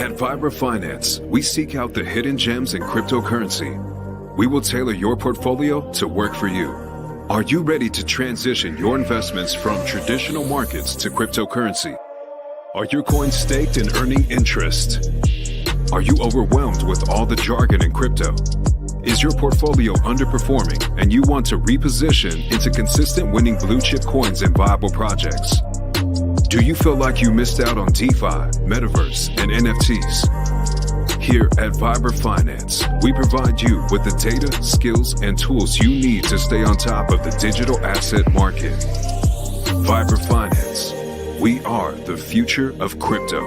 At Vibra Finance, we seek out the hidden gems in cryptocurrency. We will tailor your portfolio to work for you. Are you ready to transition your investments from traditional markets to cryptocurrency? Are your coins staked and earning interest? Are you overwhelmed with all the jargon in crypto? Is your portfolio underperforming and you want to reposition into consistent winning blue chip coins and viable projects? Do you feel like you missed out on DeFi, Metaverse, and NFTs? Here at Vibra Finance, we provide you with the data, skills, and tools you need to stay on top of the digital asset market. Vibra Finance. We are the future of crypto.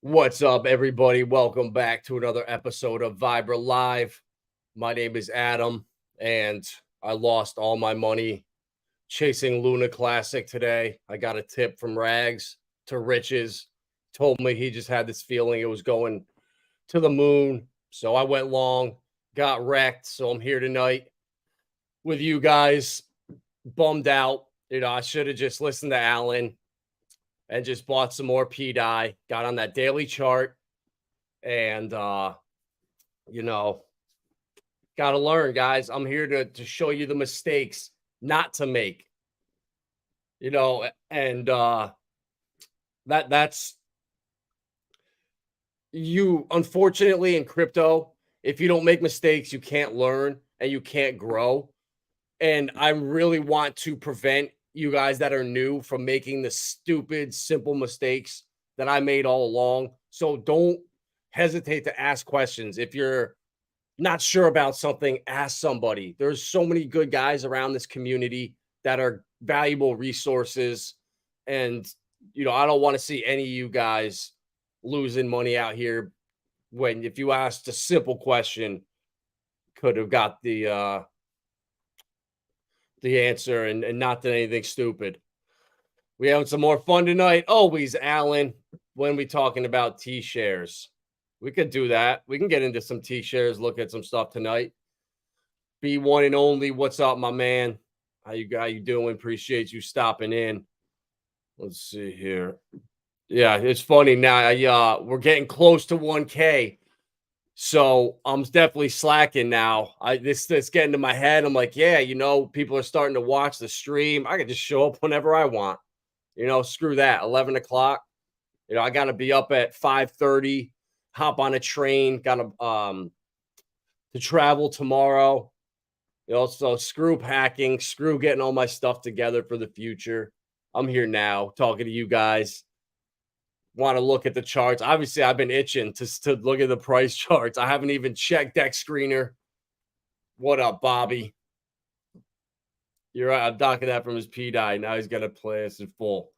What's up, everybody? Welcome back to another episode of Vibra Live. My name is Adam, and I lost all my money chasing Luna Classic today. I got a tip from Rags to Riches. Told me he just had this feeling it was going to the moon. So I went long, got wrecked. So I'm here tonight with you guys, bummed out. I should have just listened to Alan and just bought some more PDI. Got on that daily chart and, got to learn, guys. I'm here to show you the mistakes not to make. That's you. Unfortunately, in crypto, if you don't make mistakes, you can't learn and you can't grow. And I really want to prevent you guys that are new from making the stupid, simple mistakes that I made all along. So don't hesitate to ask questions. If you're not sure about something, ask somebody. There's so many good guys around this community that are valuable resources. And, I don't want to see any of you guys losing money out here when, if you asked a simple question, could have got the answer and not done anything stupid. We having some more fun tonight. Always, Alan, when we talking about T-shares. We could do that. We can get into some T-shares, look at some stuff tonight. Be one and only. What's up, my man? How you doing? Appreciate you stopping in. Let's see here. Yeah, it's funny now. We're getting close to 1K. So I'm definitely slacking now. This getting to my head. I'm like, yeah, people are starting to watch the stream. I can just show up whenever I want. Screw that. 11 o'clock. I got to be up at 5:30. Hop on a train, got to travel tomorrow. So screw packing, screw getting all my stuff together for the future. I'm here now talking to you guys. Want to look at the charts. Obviously, I've been itching to look at the price charts. I haven't even checked Deck Screener. What up, Bobby? You're right. I'm docking that from his PDI. Now he's got to play us in full.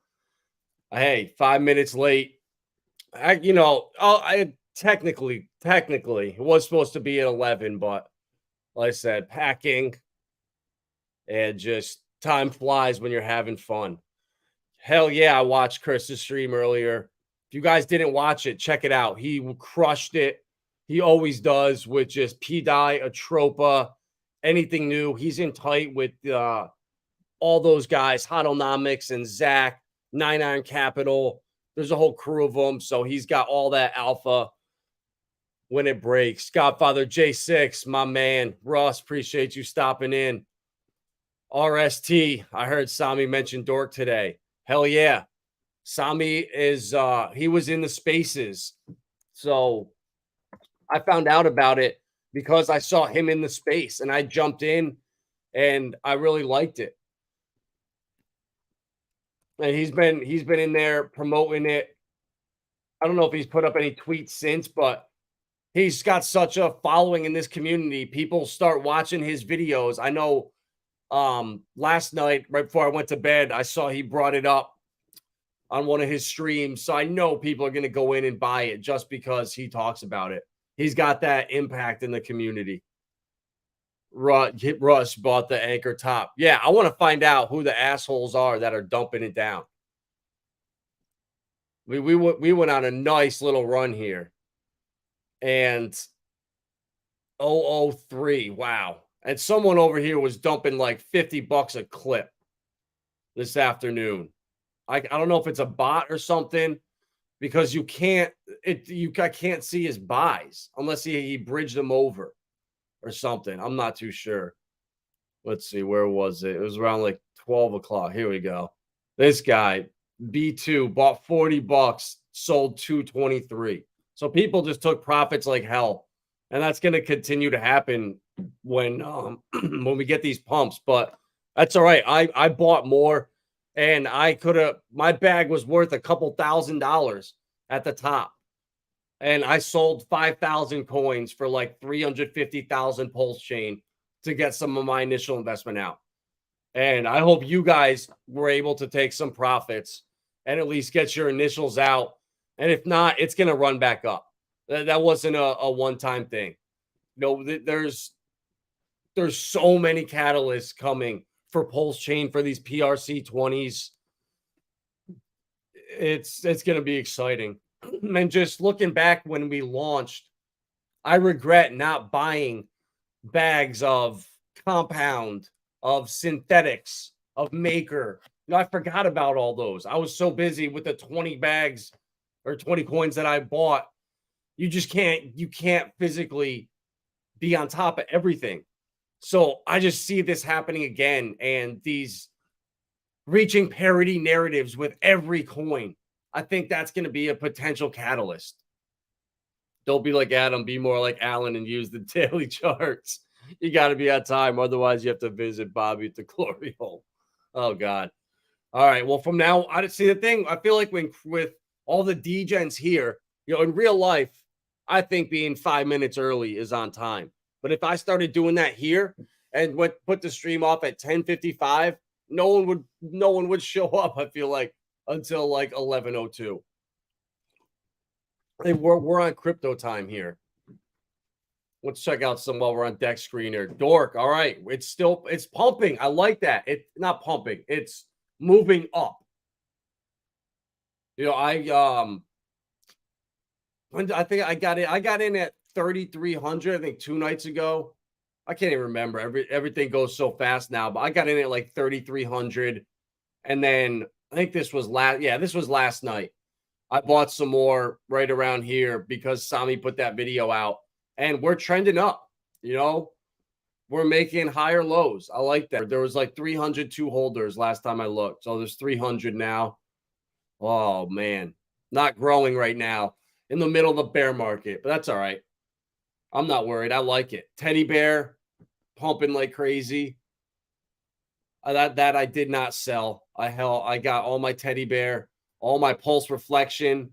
Hey, 5 minutes late. Technically, it was supposed to be at 11, but like I said, packing and just time flies when you're having fun. Hell yeah, I watched Chris's stream earlier. If you guys didn't watch it, check it out. He crushed it. He always does with just PDI, Atropa, anything new. He's in tight with all those guys, Hotonomics and Zach, 99 Capital. There's a whole crew of them. So he's got all that alpha when it breaks. Godfather J6, my man. Ross, appreciate you stopping in. RST, I heard Sami mention Dork today. Hell yeah. Sami is, he was in the spaces. So I found out about it because I saw him in the space and I jumped in and I really liked it. And he's been in there promoting it. I don't know if he's put up any tweets since, but he's got such a following in this community. People start watching his videos. I know last night, right before I went to bed, I saw he brought it up on one of his streams. So I know people are going to go in and buy it just because he talks about it. He's got that impact in the community. Russ bought the Anchor top. Yeah, I want to find out who the assholes are that are dumping it down. We went on a nice little run here. And 003, wow. And someone over here was dumping like $50 a clip this afternoon. I don't know if it's a bot or something, because I can't see his buys unless he bridged them over or something. I'm not too sure. Let's see, where was it? It was around like 12 o'clock. Here we go. This guy, B2, bought $40, sold 223. So people just took profits like hell. And that's going to continue to happen when when we get these pumps. But that's all right. I bought more, and my bag was worth a couple $1,000s at the top. And I sold 5,000 coins for like 350,000 Pulse Chain to get some of my initial investment out. And I hope you guys were able to take some profits and at least get your initials out. And if not, it's going to run back up. That wasn't a one-time thing. There's so many catalysts coming for Pulse Chain, for these PRC20s. It's going to be exciting. And just looking back when we launched, I regret not buying bags of Compound, of Synthetics, of Maker. I forgot about all those. I was so busy with the 20 bags or 20 coins that I bought. You can't physically be on top of everything. So I just see this happening again, and these reaching parity narratives with every coin. I think that's going to be a potential catalyst. Don't be like Adam, be more like Alan and use the daily charts. You got to be on time. Otherwise, you have to visit Bobby at the glory hole. Oh, God. All right. Well, from now, I see the thing. I feel like with all the degens here, in real life, I think being 5 minutes early is on time. But if I started doing that here and put the stream off at 10:55, no one would show up, I feel like, until like 11:02. Hey, we're on crypto time here. Let's check out some while we're on deck screen here. Dork. All right. It's pumping. I like that. It's not pumping. It's moving up. I think I got in at 3,300, I think 2 nights ago. I can't even remember. Everything goes so fast now, but I got in at like 3,300. And then I think this was last night. I bought some more right around here because Sami put that video out, and we're trending up. We're making higher lows. I like that. There was like 302 holders last time I looked. So there's 300 now. Oh, man. Not growing right now in the middle of the bear market, but that's all right. I'm not worried. I like it. Teddy bear pumping like crazy. That I did not sell. I got all my teddy bear, all my pulse reflection.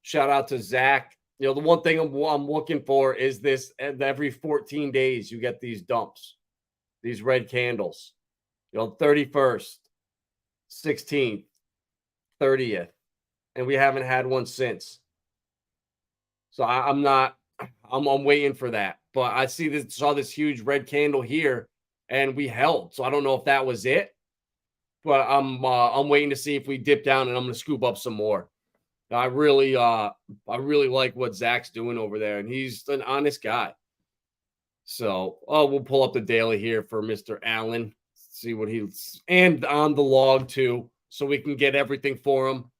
Shout out to Zach. The one thing I'm looking for is this. Every 14 days, you get these dumps, these red candles. 31st, 16th, 30th, and we haven't had one since. So I'm waiting for that. But I saw this huge red candle here, and we held. So I don't know if that was it, but I'm waiting to see if we dip down, and I'm going to scoop up some more. I really like what Zach's doing over there, and he's an honest guy. So we'll pull up the daily here for Mr. Allen, see what he's, and on the log too, so we can get everything for him.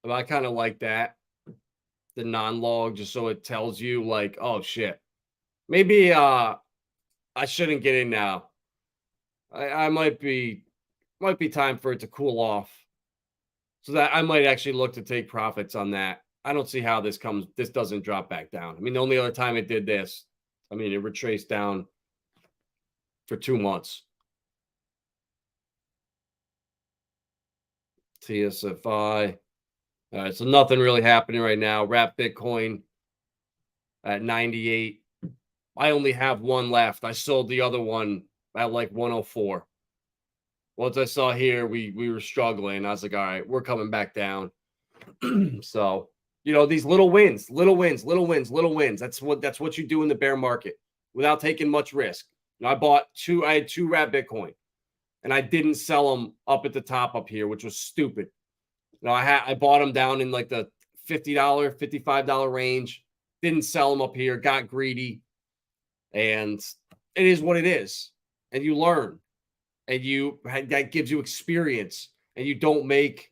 But I kind of like that, the non-log, just so it tells you like, oh shit, maybe I shouldn't get in now. I might be time for it to cool off. So that I might actually look to take profits on that. I don't see how this doesn't drop back down. I mean, the only other time it did this, it retraced down for 2 months. TSFI. All right, so nothing really happening right now. Wrap Bitcoin at 98. I only have one left. I sold the other one at like 104. Once I saw here, we were struggling. I was like, all right, we're coming back down. So, these little wins. That's what you do in the bear market without taking much risk. I had two Wrap Bitcoin, and I didn't sell them up at the top up here, which was stupid. I bought them down in like the $50, $55 range. Didn't sell them up here. Got greedy, and it is what it is. And you learn. and that gives you experience, and you don't make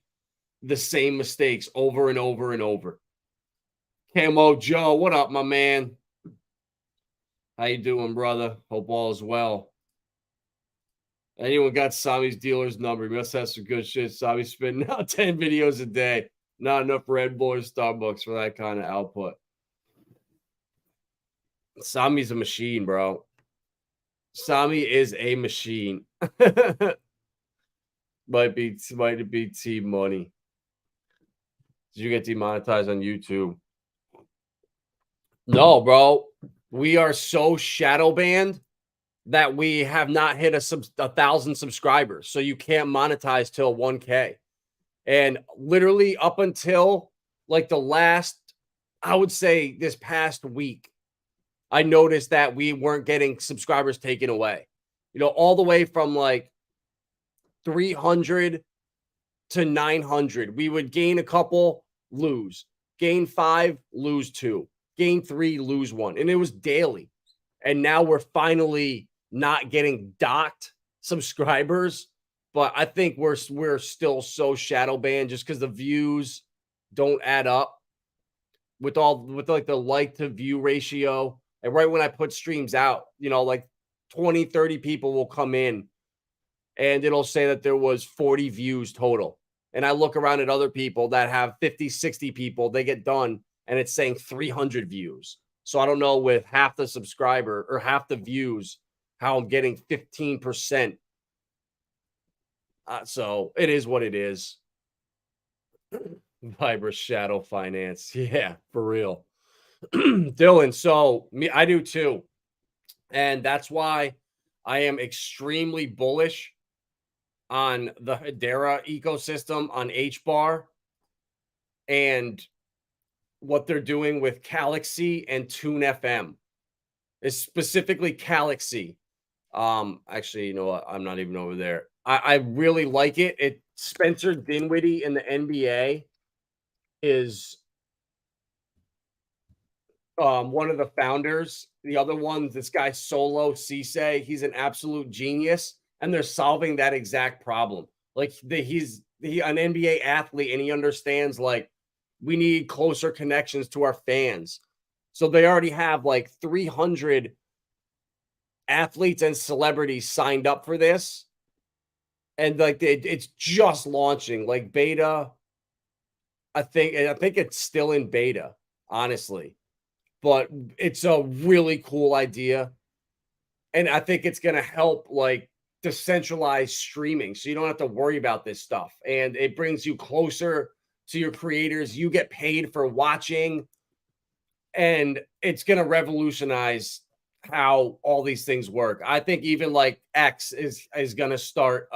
the same mistakes over and over and over. Camo Joe, what up, my man? How you doing, brother? Hope all is well. Anyone got Sami's dealer's number? He must have some good shit. Sami's spitting out 10 videos a day. Not enough Red Bull or Starbucks for that kind of output. Sami's a machine, bro. Sami is a machine. might be team money. Did you get demonetized on YouTube? No, bro. We are so shadow banned that we have not hit 1,000 subscribers. So you can't monetize till 1K. And literally up until like the last, I would say this past week, I noticed that we weren't getting subscribers taken away. You know, all the way from like 300 to 900. We would gain a couple, lose. Gain 5, lose 2. Gain 3, lose 1. And it was daily. And now we're finally not getting docked subscribers. But I think we're still so shadow banned just because the views don't add up with like the like to view ratio. And right when I put streams out, you know, like 20, 30 people will come in and it'll say that there was 40 views total. And I look around at other people that have 50, 60 people, they get done and it's saying 300 views. So I don't know with half the subscriber or half the views, how I'm getting 15%. So it is what it is. Vibra Shadow Finance. Yeah, for real. Dylan, so I do too. And that's why I am extremely bullish on the Hedera ecosystem on HBAR and what they're doing with Galaxy and Tune FM. Is specifically Galaxy. Actually, you know what? I'm not even over there. I really like it. Spencer Dinwiddie in the NBA is one of the founders. The other one, this guy Solo Cisse, he's an absolute genius, and they're solving that exact problem. Like he's an NBA athlete, and he understands like we need closer connections to our fans. So they already have like 300 athletes and celebrities signed up for this. And like it's just launching like beta. I think it's still in beta, honestly. But it's a really cool idea. And I think it's going to help like decentralized streaming. So you don't have to worry about this stuff. And it brings you closer to your creators. You get paid for watching. And it's going to revolutionize how all these things work. I think even like X is going to start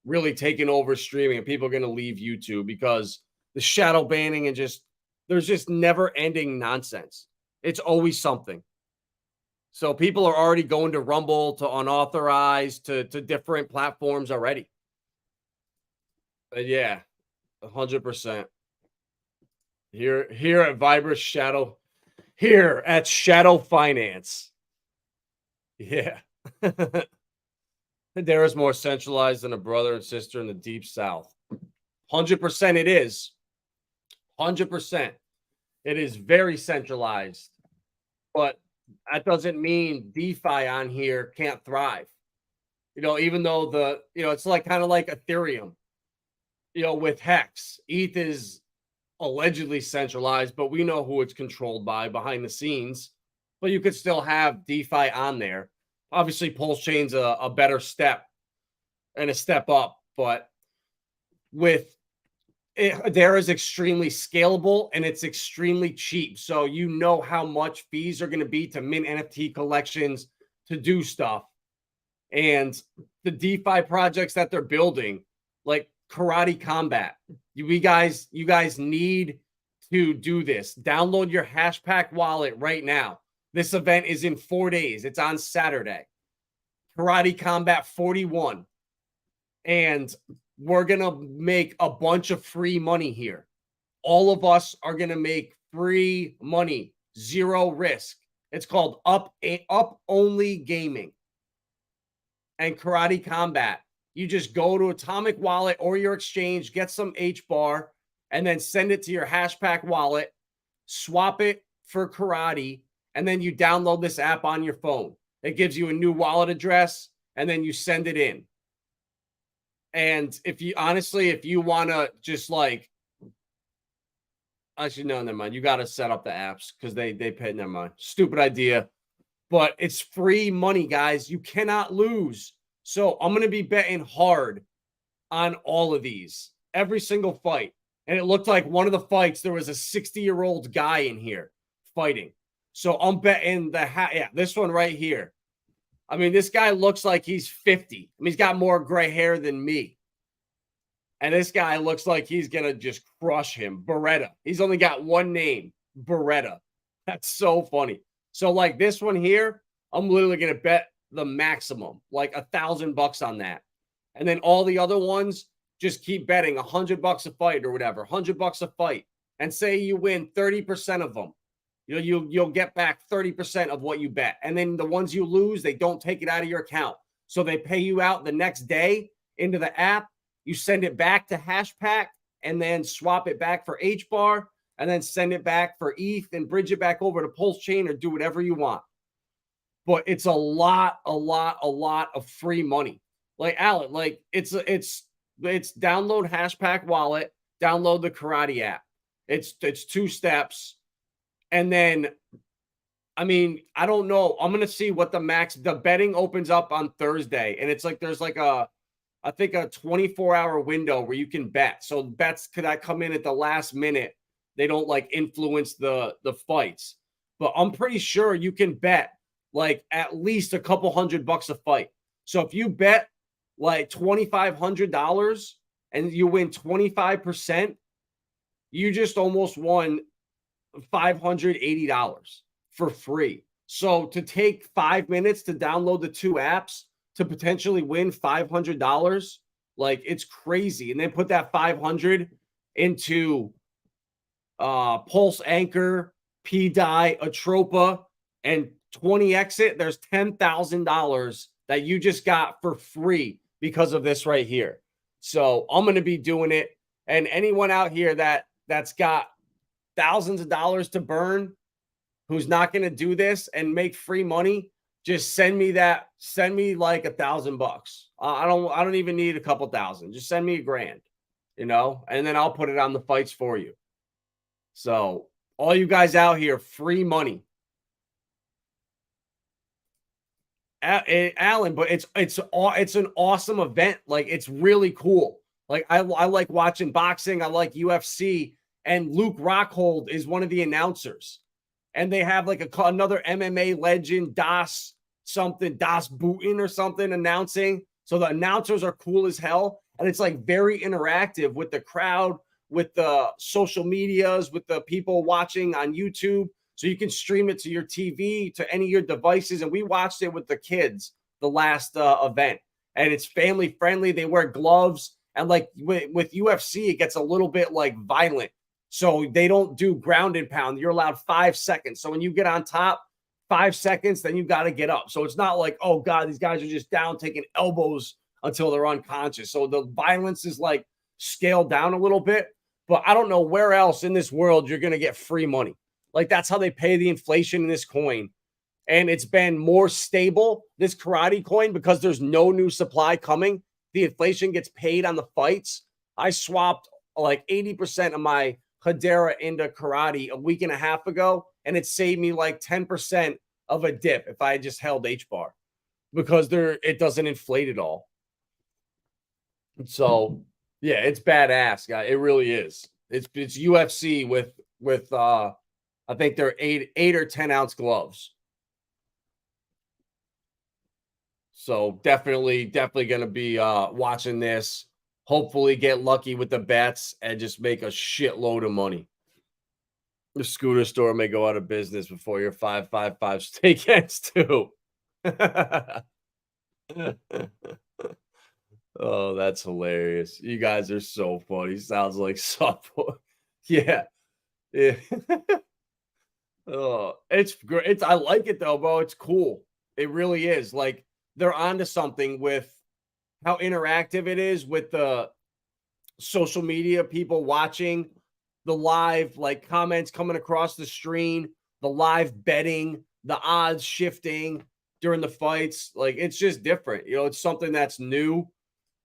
really taking over streaming, and people are going to leave YouTube because the shadow banning and there's just never ending nonsense. It's always something. So people are already going to Rumble, to unauthorized, to different platforms already. But yeah, 100%. Here at Vibra Shadow. Here at Shadow Finance. Yeah. Hedera's more centralized than a brother and sister in the deep south. 100% it is. 100%. It is very centralized. But that doesn't mean DeFi on here can't thrive. You know, even though it's like kind of like Ethereum. You know, with HEX, ETH is allegedly centralized, but we know who it's controlled by behind the scenes. But you could still have DeFi on there. Obviously, Pulsechain's a better step and a step up, but with Hedera is extremely scalable and it's extremely cheap. So you know how much fees are going to be to mint NFT collections, to do stuff. And the DeFi projects that they're building, like Karate Combat, you guys need to do this. Download your Hashpack wallet right now. This event is in 4 days. It's on Saturday. Karate Combat 41. And we're going to make a bunch of free money here. All of us are going to make free money, zero risk. It's called Up Only Gaming. and Karate Combat. You just go to Atomic Wallet or your exchange, get some HBAR, and then send it to your Hashpack wallet, swap it for Karate, and then you download this app on your phone. It gives you a new wallet address, and then you send it in. And if you honestly, if you want to just like, actually, no, never mind. You got to set up the apps because they pay. Never mind. Stupid idea, but it's free money, guys. You cannot lose. So I'm going to be betting hard on all of these, every single fight. And it looked like one of the fights, there was a 60-year-old guy in here fighting. So I'm betting this one right here. I mean, this guy looks like he's 50. I mean, he's got more gray hair than me. And this guy looks like he's going to just crush him. Beretta. He's only got one name, Beretta. That's so funny. So like this one here, I'm literally going to bet the maximum, like $1,000 on that. And then all the other ones, just keep betting $100 a fight or whatever, $100 a fight. And say you win 30% of them. You'll get back 30% of what you bet. And then the ones you lose, they don't take it out of your account. So they pay you out the next day into the app. You send it back to Hashpack and then swap it back for HBAR and then send it back for ETH and bridge it back over to Pulsechain or do whatever you want. But it's a lot of free money. Like Alan, like it's download Hashpack wallet, download the Karate app. It's 2 steps. And then, I mean, I don't know. I'm going to see what the betting opens up on Thursday. And it's like, there's like I think a 24-hour window where you can bet. So bets could I come in at the last minute. They don't like influence the fights. But I'm pretty sure you can bet like at least a couple $100 a fight. So if you bet like $2,500 and you win 25%, you just almost won $580 for free. So to take 5 minutes to download the 2 apps to potentially win $500, like it's crazy. And then put that 500 into Pulse Anchor, PDI, Atropa, and 20x it. There's $10,000 that you just got for free because of this right here. So I'm going to be doing it. And anyone out here that's got thousands of dollars to burn, who's not going to do this and make free money, just send me like $1,000. I don't even need a couple thousand. Just send me $1,000, and then I'll put it on the fights for you. So all you guys out here, free money. Alan, but it's an awesome event. Like it's really cool. Like I like watching boxing. I like UFC. And Luke Rockhold is one of the announcers. And they have like another MMA legend, Das Booten or something announcing. So the announcers are cool as hell. And it's like very interactive with the crowd, with the social medias, with the people watching on YouTube. So you can stream it to your TV, to any of your devices. And we watched it with the kids, the last event. And it's family friendly. They wear gloves. And like with UFC, it gets a little bit like violent. So they don't do ground and pound. You're allowed 5 seconds. So when you get on top, 5 seconds, then you got to get up. So it's not like, oh God, these guys are just down taking elbows until they're unconscious. So the violence is like scaled down a little bit. But I don't know where else in this world you're going to get free money. Like that's how they pay the inflation in this coin. And it's been more stable, this Karate coin, because there's no new supply coming. The inflation gets paid on the fights. I swapped like 80% of my Hedera into Karate a week and a half ago, and it saved me like 10% of a dip if I just held HBAR because it doesn't inflate at all. So yeah, it's badass, guy. It really is. It's UFC with I think they're 8 or 10 ounce gloves. So definitely going to be watching this. Hopefully get lucky with the bets and just make a shitload of money. The scooter store may go out of business before your 555 stake ends too. Oh, that's hilarious. You guys are so funny. Sounds like softball. Yeah. Oh, it's great. I like it though, bro. It's cool. It really is. Like they're onto something with how interactive it is with the social media, people watching the live, like comments coming across the screen, the live betting, the odds shifting during the fights. Like, it's just different. You know, it's something that's new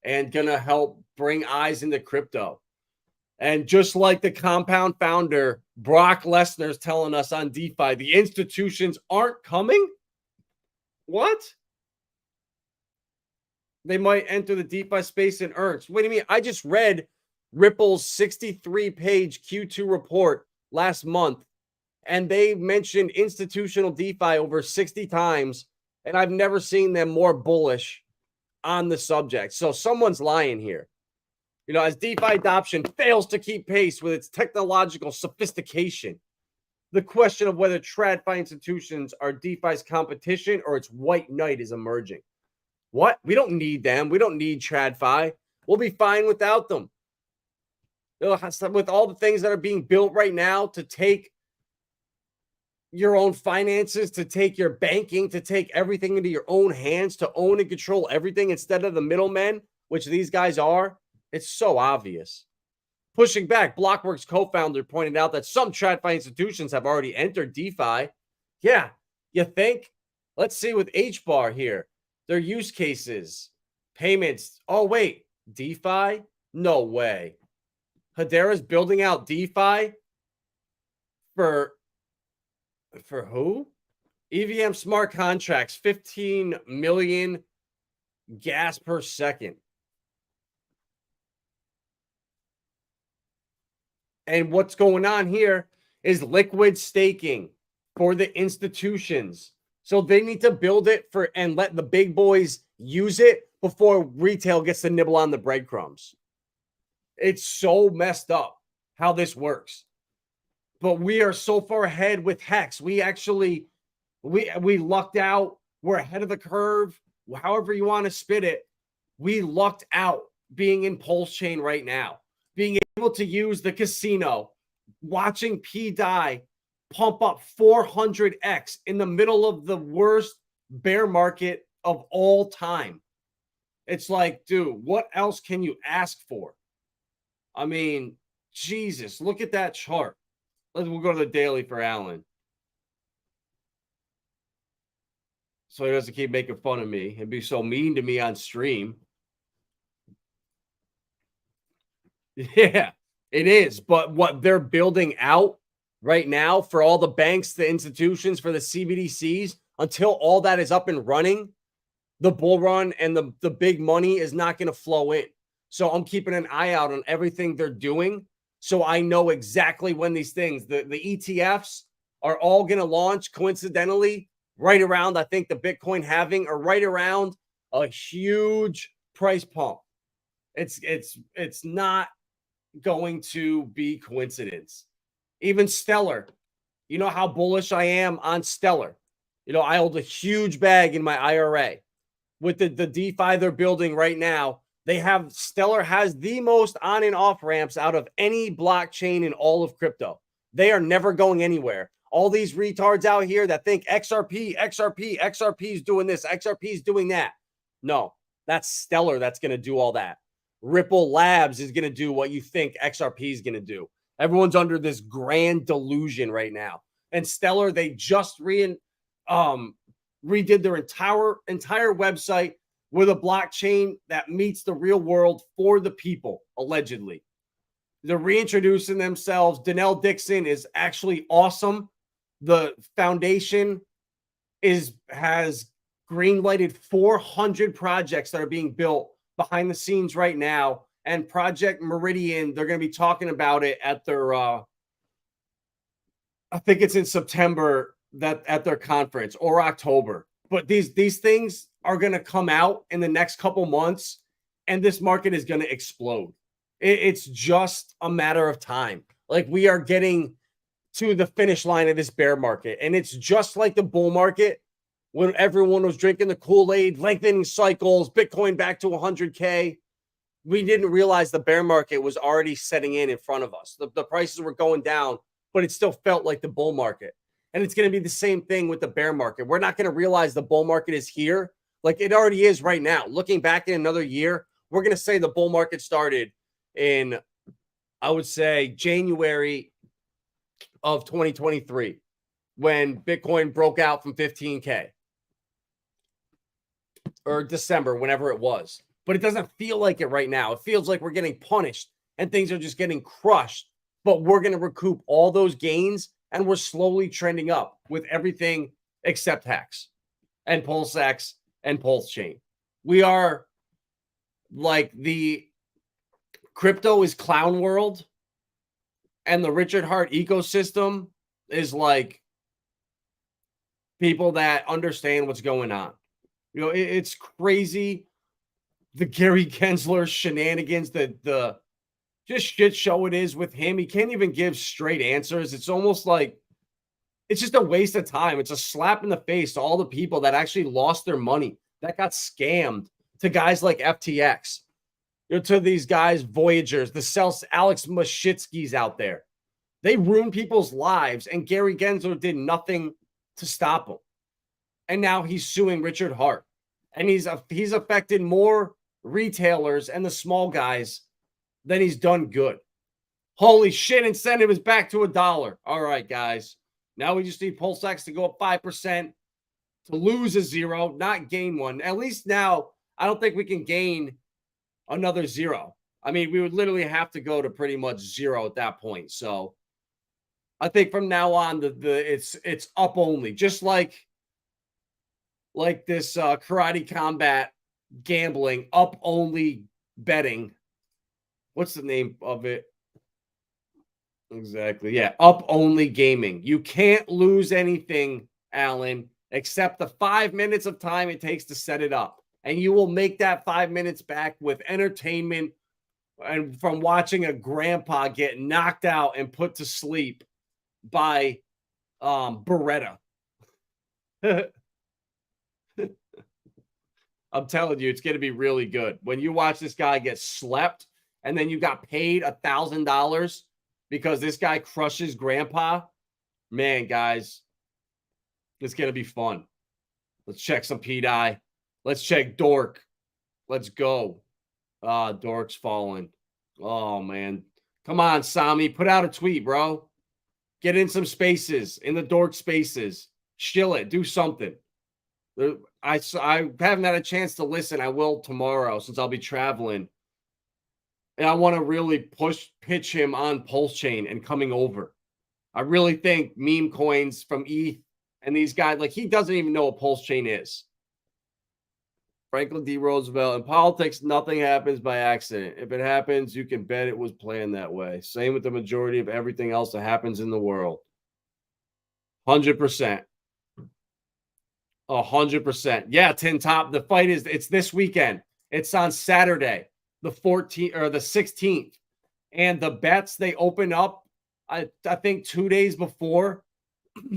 and gonna help bring eyes into crypto. And just like the Compound founder, Brock Lesnar's telling us on DeFi, the institutions aren't coming? What? They might enter the DeFi space in earnest. What do you mean? I just read Ripple's 63-page Q2 report last month, and they mentioned institutional DeFi over 60 times, and I've never seen them more bullish on the subject. So someone's lying here. You know, as DeFi adoption fails to keep pace with its technological sophistication, the question of whether TradFi institutions are DeFi's competition or its white knight is emerging. What? We don't need them. We don't need TradFi. We'll be fine without them. With all the things that are being built right now to take your own finances, to take your banking, to take everything into your own hands, to own and control everything instead of the middlemen, which these guys are, it's so obvious. Pushing back, Blockworks co-founder pointed out that some TradFi institutions have already entered DeFi. Yeah, you think? Let's see with HBAR here. Their use cases, payments. Oh, wait, DeFi? No way. Hedera's building out DeFi for who? EVM smart contracts, 15 million gas per second. And what's going on here is liquid staking for the institutions. So they need to build it for and let the big boys use it before retail gets to nibble on the breadcrumbs. It's so messed up how this works. But we are so far ahead with HEX. We actually, we lucked out. We're ahead of the curve. However you want to spit it. We lucked out being in Pulsechain right now. Being able to use the casino, watching P die pump up 400x in the middle of the worst bear market of all time. It's like, dude, what else can you ask for? I mean, Jesus, look at that chart. We'll go to the daily for Alan. So he doesn't keep making fun of me and be so mean to me on stream. Yeah, it is. But what they're building out right now for all the banks, the institutions, for the CBDCs, until all that is up and running, the bull run and the big money is not going to flow in. So I'm keeping an eye out on everything they're doing. So I know exactly when these things, the ETFs are all going to launch coincidentally right around, I think, the Bitcoin halving, or right around a huge price pump. It's not going to be coincidence. Even Stellar, you know how bullish I am on Stellar. You know, I hold a huge bag in my IRA. With the DeFi they're building right now, Stellar has the most on and off ramps out of any blockchain in all of crypto. They are never going anywhere. All these retards out here that think XRP is doing this, XRP is doing that. No, that's Stellar that's going to do all that. Ripple Labs is going to do what you think XRP is going to do. Everyone's under this grand delusion right now. And Stellar, they just redid their entire website with a blockchain that meets the real world for the people, allegedly. They're reintroducing themselves. Danelle Dixon is actually awesome. The foundation has green-lighted 400 projects that are being built behind the scenes right now. And Project Meridian, they're going to be talking about it at their, I think it's in September, that at their conference, or October. But these things are going to come out in the next couple months, and this market is going to explode. It's just a matter of time. Like, we are getting to the finish line of this bear market, and it's just like the bull market when everyone was drinking the Kool-Aid, lengthening cycles, Bitcoin back to 100K. We didn't realize the bear market was already setting in front of us. The prices were going down, but it still felt like the bull market. And it's going to be the same thing with the bear market. We're not going to realize the bull market is here Like it already is right now. Looking back in another year, we're going to say the bull market started in, I would say, January of 2023 when Bitcoin broke out from 15K, or December, whenever it was. But it doesn't feel like it right now. It feels like we're getting punished and things are just getting crushed. But we're going to recoup all those gains and we're slowly trending up with everything except HEX and PulseX and Pulsechain. We are like the crypto is clown world and the Richard Hart ecosystem is like people that understand what's going on. You know, it's crazy. The Gary Gensler shenanigans, the just shit show it is with him. He can't even give straight answers. It's almost like it's just a waste of time. It's a slap in the face to all the people that actually lost their money, that got scammed, to guys like FTX, you know, to these guys, Voyagers, the Alex Mashitsky's out there. They ruined people's lives, and Gary Gensler did nothing to stop him. And now he's suing Richard Hart. And he's affected more retailers and the small guys than he's done good. Holy shit, incentive is back to $1. All right, guys. Now we just need PulseX to go up 5%, to lose a 0, not gain 1. At least now, I don't think we can gain another 0. I mean, we would literally have to go to pretty much 0 at that point. So I think from now on, it's up only. Just like this karate combat gambling, up only betting. What's the name of it? Exactly. Yeah. Up only gaming. You can't lose anything, Alan, except the 5 minutes of time it takes to set it up. And you will make that 5 minutes back with entertainment and from watching a grandpa get knocked out and put to sleep by Beretta. I'm telling you, it's going to be really good. When you watch this guy get slept and then you got paid $1,000 because this guy crushes grandpa, man, guys, it's going to be fun. Let's check some PDI. Let's check Dork. Let's go. Dork's falling. Oh, man. Come on, Sami. Put out a tweet, bro. Get in some spaces, in the Dork spaces. Chill it. Do something. I haven't had a chance to listen. I will tomorrow since I'll be traveling. And I want to really pitch him on Pulsechain and coming over. I really think meme coins from ETH and these guys, like he doesn't even know what Pulsechain is. Franklin D. Roosevelt, in politics, nothing happens by accident. If it happens, you can bet it was planned that way. Same with the majority of everything else that happens in the world. 100%. 100%. Yeah, Tin Top. The fight it's this weekend. It's on Saturday, the 14th or the 16th. And the bets, they open up, I think 2 days before,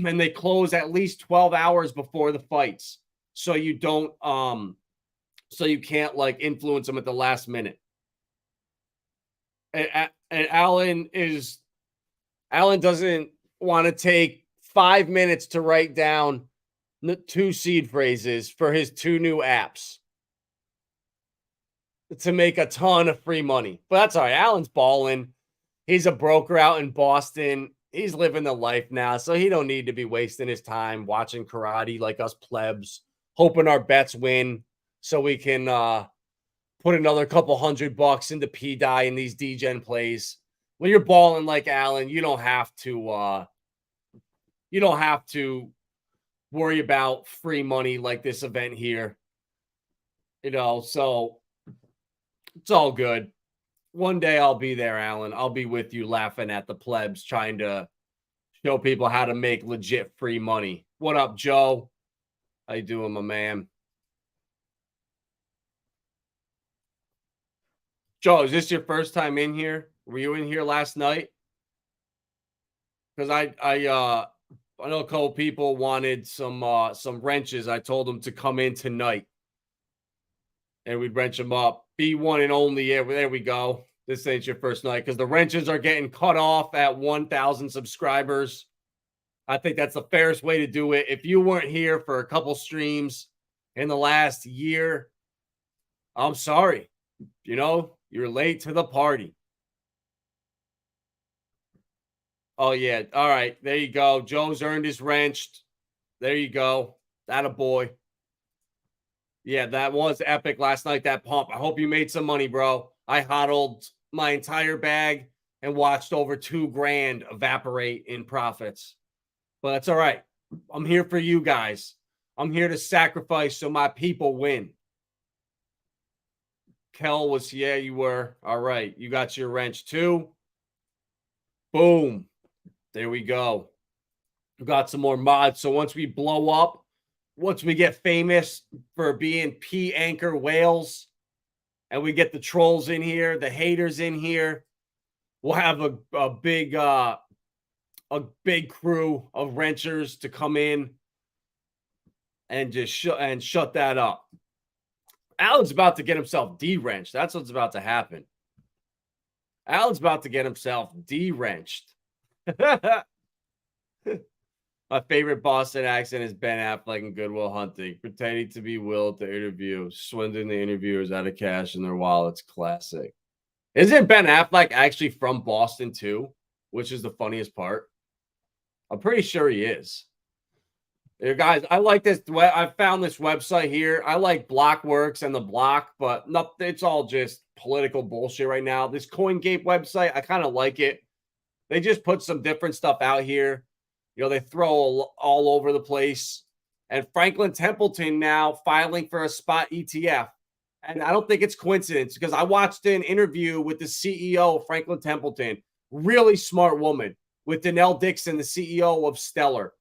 and they close at least 12 hours before the fights. So you don't so you can't like influence them at the last minute. And Alan doesn't want to take 5 minutes to write down 2 seed phrases for his 2 new apps to make a ton of free money. But that's all right. Alan's balling. He's a broker out in Boston. He's living the life now, so he don't need to be wasting his time watching karate like us plebs, hoping our bets win so we can put another couple $100 into PDI in these DGen plays. When you're balling like Alan, you don't have to worry about free money like this event here. You know, so it's all good. One day I'll be there, Alan. I'll be with you laughing at the plebs trying to show people how to make legit free money. What up, Joe? How you doing, my man? Joe, is this your first time in here? Were you in here last night? Because I know a couple people wanted some wrenches. I told them to come in tonight, and we'd wrench them up. B1 and only. Yeah, there we go. This ain't your first night because the wrenches are getting cut off at 1,000 subscribers. I think that's the fairest way to do it. If you weren't here for a couple streams, in the last year, I'm sorry. You know, you're late to the party. Oh, yeah. All right. There you go. Joe's earned his wrenched. There you go. That a boy. Yeah, that was epic last night, that pump. I hope you made some money, bro. I hodled my entire bag and watched over $2,000 evaporate in profits. But that's all right. I'm here for you guys. I'm here to sacrifice so my people win. Kel was, yeah, you were. All right. You got your wrench too. Boom. There we go. We got some more mods. So once we blow up, once we get famous for being P anchor whales, and we get the trolls in here, the haters in here, we'll have a big crew of wrenchers to come in and just shut that up. Alan's about to get himself de-wrenched. That's what's about to happen. Alan's about to get himself de-wrenched. My favorite Boston accent is Ben Affleck in Good Will Hunting, pretending to be Will to interview, swindling the interviewers out of cash in their wallets. Classic. Isn't Ben Affleck actually from Boston too? Which is the funniest part. I'm pretty sure he is. Here, guys, I like this. I found this website here. I like Blockworks and the Block, but it's all just political bullshit right now. This CoinGate website, I kind of like it. They just put some different stuff out here. You know, they throw all over the place. And Franklin Templeton now filing for a spot ETF. And I don't think it's coincidence because I watched an interview with the CEO of Franklin Templeton, really smart woman, with Danelle Dixon, the CEO of Stellar.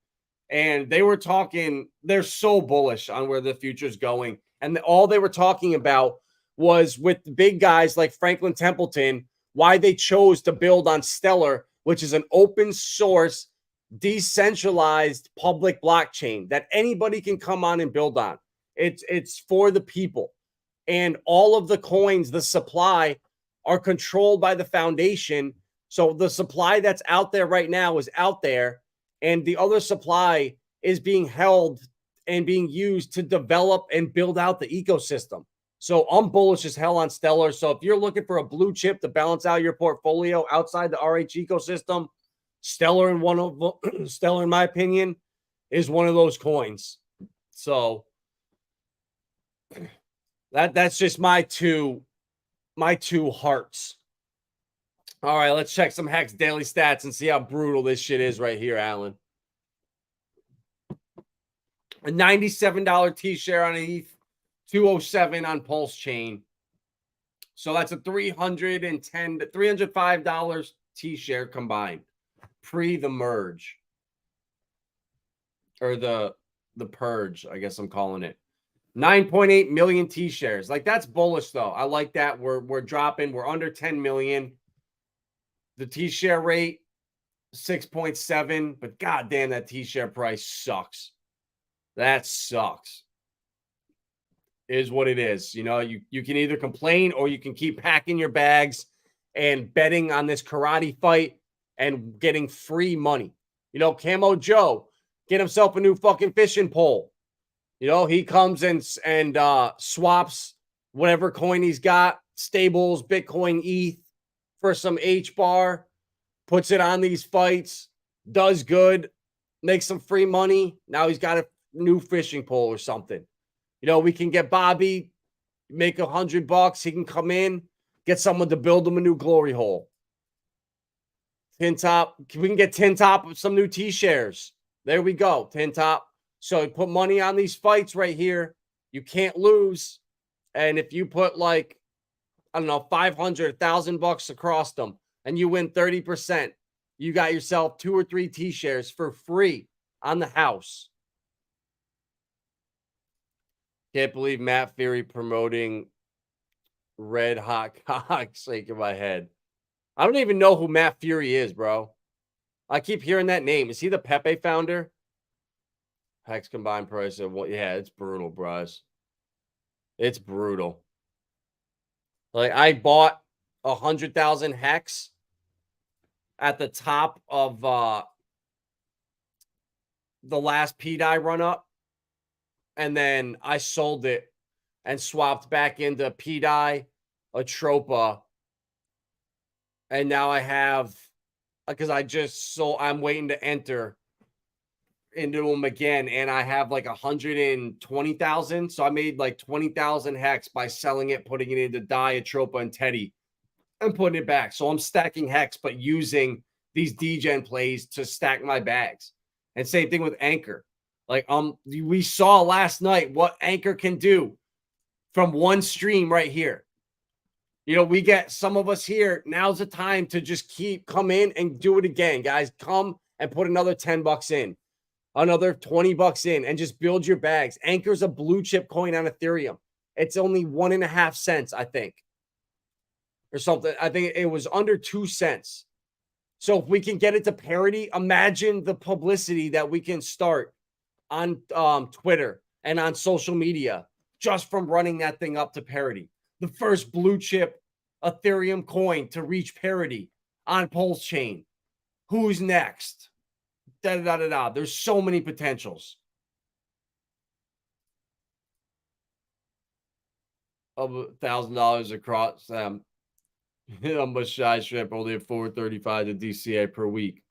And they were talking, they're so bullish on where the future is going. And all they were talking about was with the big guys like Franklin Templeton, why they chose to build on Stellar, which is an open source, decentralized public blockchain that anybody can come on and build on. It's for the people. And all of the coins, the supply, are controlled by the foundation. So the supply that's out there right now is out there, and the other supply is being held and being used to develop and build out the ecosystem. So I'm bullish as hell on Stellar. So if you're looking for a blue chip to balance out your portfolio outside the RH ecosystem, Stellar, in my opinion, is one of those coins. So that's just my two hearts. All right, let's check some HEX daily stats and see how brutal this shit is right here, Alan. A $97 T-share on ETH, 207 on Pulsechain. So that's a $305 T-share combined pre the merge, or the purge, I guess I'm calling it. 9.8 million T-shares. Like, that's bullish though. I like that. We're dropping. We're under 10 million. The T-share rate 6.7, but goddamn, that T-share price sucks. That sucks. Is what it is. You know, you can either complain or you can keep packing your bags and betting on this karate fight and getting free money. You know, Camo Joe, get himself a new fucking fishing pole. You know, he comes and swaps whatever coin he's got, stables, Bitcoin, ETH, for some HBAR, puts it on these fights, does good, makes some free money. Now he's got a new fishing pole or something. You know, we can get Bobby, make $100. He can come in, get someone to build him a new glory hole. Tin Top, we can get Tin Top some new T-shares. There we go, Tin Top. So you put money on these fights right here. You can't lose. And if you put like, I don't know, 500, $1,000 across them, and you win 30%, you got yourself 2 or 3 T-shares for free on the house. Can't believe Matt Fury promoting Red Hot Cock, shaking my head. I don't even know who Matt Fury is, bro. I keep hearing that name. Is he the Pepe founder? HEX combined price of what? Yeah, it's brutal, bros. It's brutal. Like, I bought 100,000 HEX at the top of the last PDI run up. and then I sold it and swapped back into PDI, Atropa, and now I have, because I just sold, I'm waiting to enter into them again, and I have like 120,000. So I made like 20,000 hex by selling it, putting it into DAI, Atropa, and Teddy, and putting it back. So I'm stacking hex, but using these degen plays to stack my bags. And same thing with Anchor. Like we saw last night what Anchor can do from one stream right here. You know, we get some of us here. Now's the time to just come in and do it again, guys. Come and put another $10 in, another $20 in, and just build your bags. Anchor's a blue chip coin on Ethereum. It's only 1.5 cents, I think, or something. I think it was under 2 cents. So if we can get it to parity, imagine the publicity that we can start on Twitter and on social media just from running that thing up to parity. The first blue chip Ethereum coin to reach parity on Pulsechain. Who's next? There's so many potentials. Of $1,000 across them. I'm a shy strip only at 435 to DCA per week.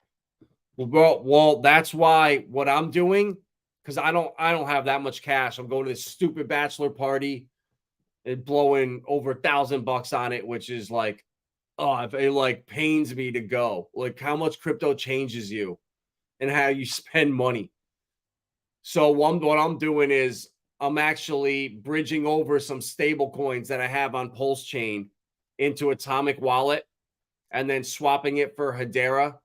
Well, that's why what I'm doing, because I don't have that much cash. I'm going to this stupid bachelor party and blowing over $1,000 on it, which is like, oh, it like pains me to go. Like how much crypto changes you and how you spend money. So what I'm doing is I'm actually bridging over some stable coins that I have on Pulsechain into Atomic Wallet and then swapping it for Hedera.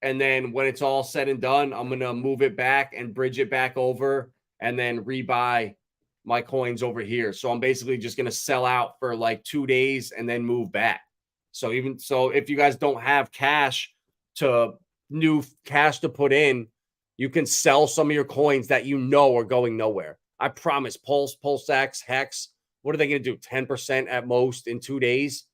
And then when it's all said and done, I'm going to move it back and bridge it back over and then rebuy my coins over here. So I'm basically just going to sell out for like 2 days and then move back. So if you guys don't have new cash to put in, you can sell some of your coins that you know are going nowhere. I promise. PulseX, HEX, what are they going to do? 10% at most in 2 days.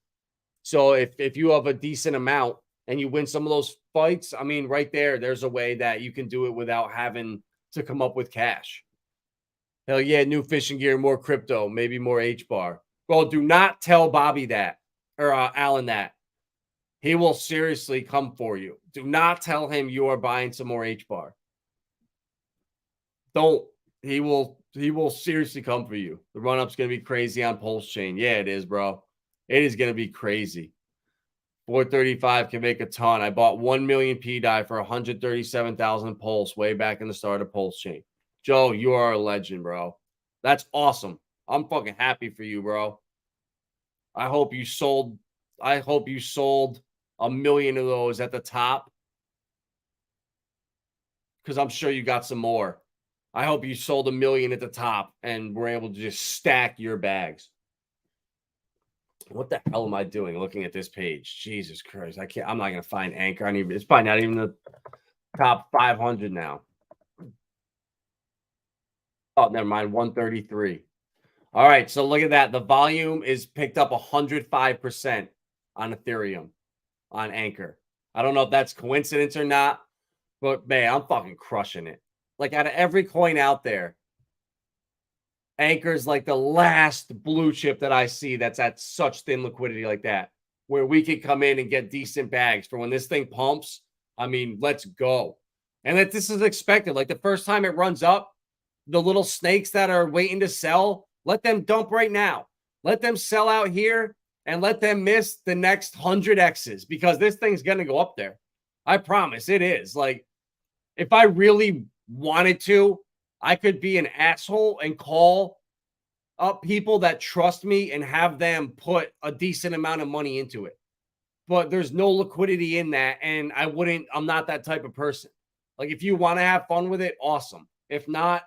So if you have a decent amount and you win some of those fights, I mean, right there's a way that you can do it without having to come up with cash. Hell yeah, new fishing gear, more crypto, maybe more HBAR. Well, do not tell Bobby that, or Alan that. He will seriously come for you. Do not tell him you are buying some more HBAR. Don't. He will seriously come for you. The run-up's going to be crazy on Pulsechain. Yeah, it is, bro. It is going to be crazy. 435 can make a ton. I bought 1 million PDI for 137,000 Pulse way back in the start of Pulsechain. Joe, you are a legend, bro. That's awesome. I'm fucking happy for you, bro. I hope you sold 1 million of those at the top, because I'm sure you got some more. I hope you sold 1 million at the top and were able to just stack your bags. What the hell am I doing looking at this page? Jesus Christ. I'm not going to find Anchor. It's probably not even the top 500 now. Oh, never mind. 133. All right. So look at that. The volume is picked up 105% on Ethereum on Anchor. I don't know if that's coincidence or not, but man, I'm fucking crushing it. Like out of every coin out there, Anchor's like the last blue chip that I see that's at such thin liquidity like that, where we could come in and get decent bags for when this thing pumps. I mean, let's go. And that this is expected. Like the first time it runs up, the little snakes that are waiting to sell, let them dump right now. Let them sell out here and let them miss the next 100 X's, because this thing's going to go up there. I promise it is. Like if I really wanted to, I could be an asshole and call up people that trust me and have them put a decent amount of money into it. But there's no liquidity in that. And I'm not that type of person. Like if you want to have fun with it, awesome. If not,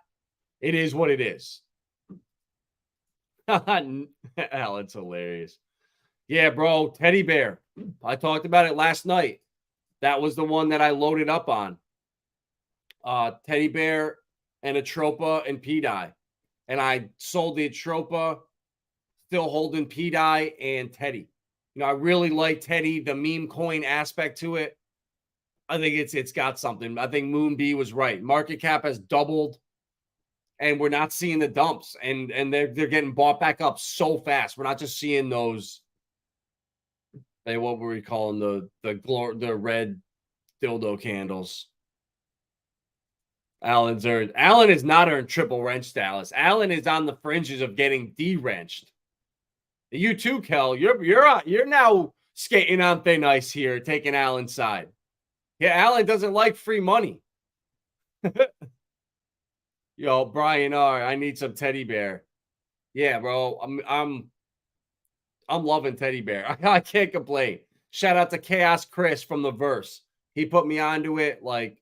it is what it is. Hell, it's hilarious. Yeah, bro. Teddy bear. I talked about it last night. That was the one that I loaded up on. Teddy bear and Atropa and PDI. And I sold the Atropa, still holding PDI and Teddy. You know, I really like Teddy, the meme coin aspect to it. I think it's got something. I think Moonbee was right. Market cap has doubled. and we're not seeing the dumps, and they're getting bought back up so fast. We're not just seeing those. What were we calling the red dildo candles? Allen is not earned triple wrench status. Allen is on the fringes of getting de-wrenched. You too, Kel. You're now skating on thin ice here, taking Allen's side. Yeah, Allen doesn't like free money. Yo, Brian R. I need some teddy bear. Yeah, bro. I'm loving teddy bear. I can't complain. Shout out to Chaos Chris from the Verse. He put me onto it. Like,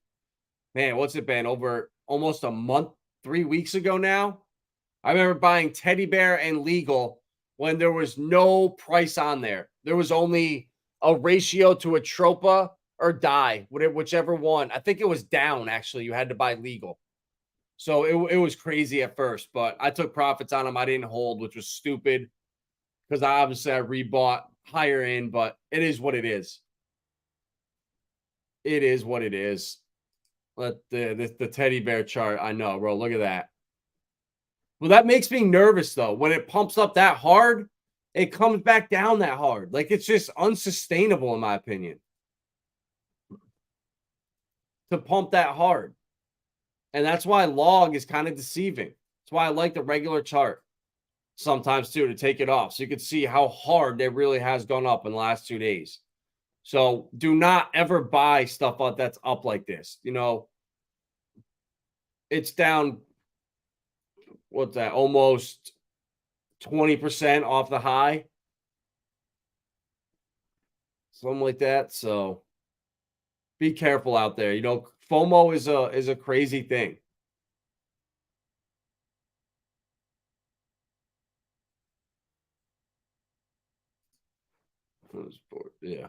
man, what's it been? Over almost a month, 3 weeks ago now. I remember buying teddy bear and legal when there was no price on there. There was only a ratio to a tropa or die, whichever one. I think it was down, actually. You had to buy legal. So it was crazy at first, but I took profits on them. I didn't hold, which was stupid because I rebought higher in, but it is what it is. It is what it is. Let the teddy bear chart. I know, bro. Look at that. Well, that makes me nervous, though. When it pumps up that hard, it comes back down that hard. Like, it's just unsustainable, in my opinion, to pump that hard. And that's why log is kind of deceiving. That's why I like the regular chart sometimes, too, to take it off. So you can see how hard it really has gone up in the last 2 days. So do not ever buy stuff that's up like this. You know, it's down, what's that, almost 20% off the high. Something like that. So be careful out there. You know, FOMO is a crazy thing. Yeah.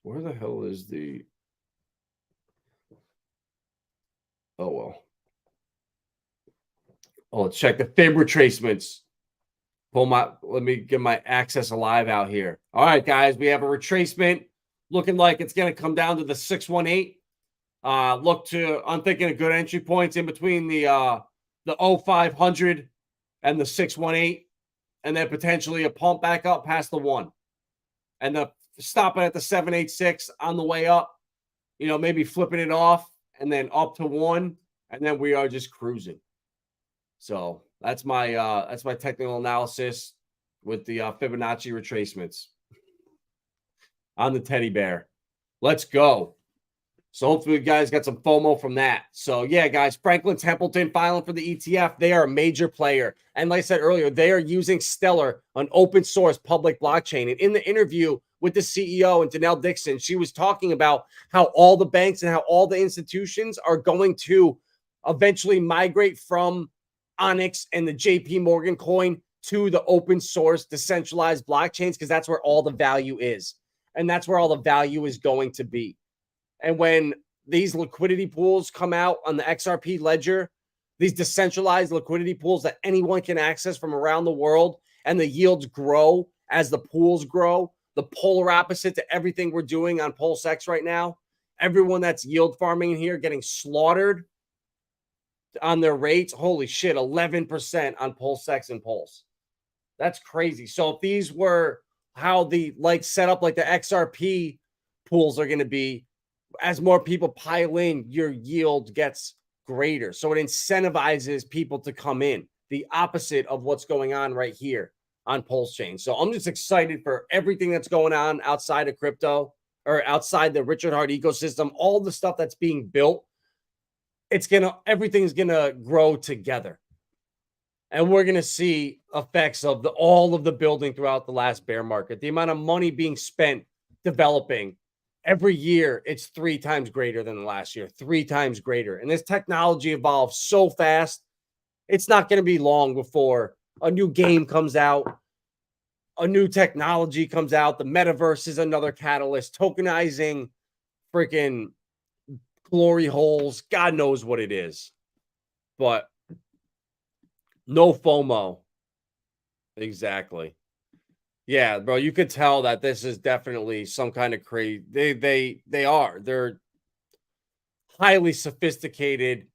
Where the hell is the... Oh, well. Oh, let's check the fib retracements. Let me get my Access Alive out here. All right, guys, we have a retracement looking like it's going to come down to the 618. I'm thinking of good entry points in between the 0500 and the 618, and then potentially a pump back up past the 1. And the stopping at the 786 on the way up, you know, maybe flipping it off and then up to 1, and then we are just cruising. So that's my technical analysis with the Fibonacci retracements on the teddy bear. Let's go. So hopefully you guys got some FOMO from that. So yeah, guys, Franklin Templeton filing for the ETF. They are a major player. And like I said earlier, they are using Stellar, an open source public blockchain. And in the interview with the CEO and Danelle Dixon, she was talking about how all the banks and how all the institutions are going to eventually migrate from Onyx and the JP Morgan coin to the open source decentralized blockchains, because that's where all the value is. And that's where all the value is going to be. And when these liquidity pools come out on the XRP ledger, these decentralized liquidity pools that anyone can access from around the world, and the yields grow as the pools grow, the polar opposite to everything we're doing on PulseX right now, everyone that's yield farming in here getting slaughtered on their rates. Holy shit, 11% on PulseX and Pulse. That's crazy. So if these were how the set up like the XRP pools are going to be, as more people pile in, your yield gets greater. So it incentivizes people to come in. The opposite of what's going on right here on Pulsechain. So I'm just excited for everything that's going on outside of crypto, or outside the Richard Hart ecosystem, all the stuff that's being built. Everything's gonna grow together. And we're gonna see effects of all of the building throughout the last bear market. The amount of money being spent developing every year, it's 3 times greater than the last year, 3 times greater. And this technology evolves so fast, it's not going to be long before a new game comes out, a new technology comes out. The metaverse is another catalyst, tokenizing freaking glory holes. God knows what it is. But no FOMO. Exactly. Yeah, bro, you could tell that this is definitely some kind of crazy. They're highly sophisticated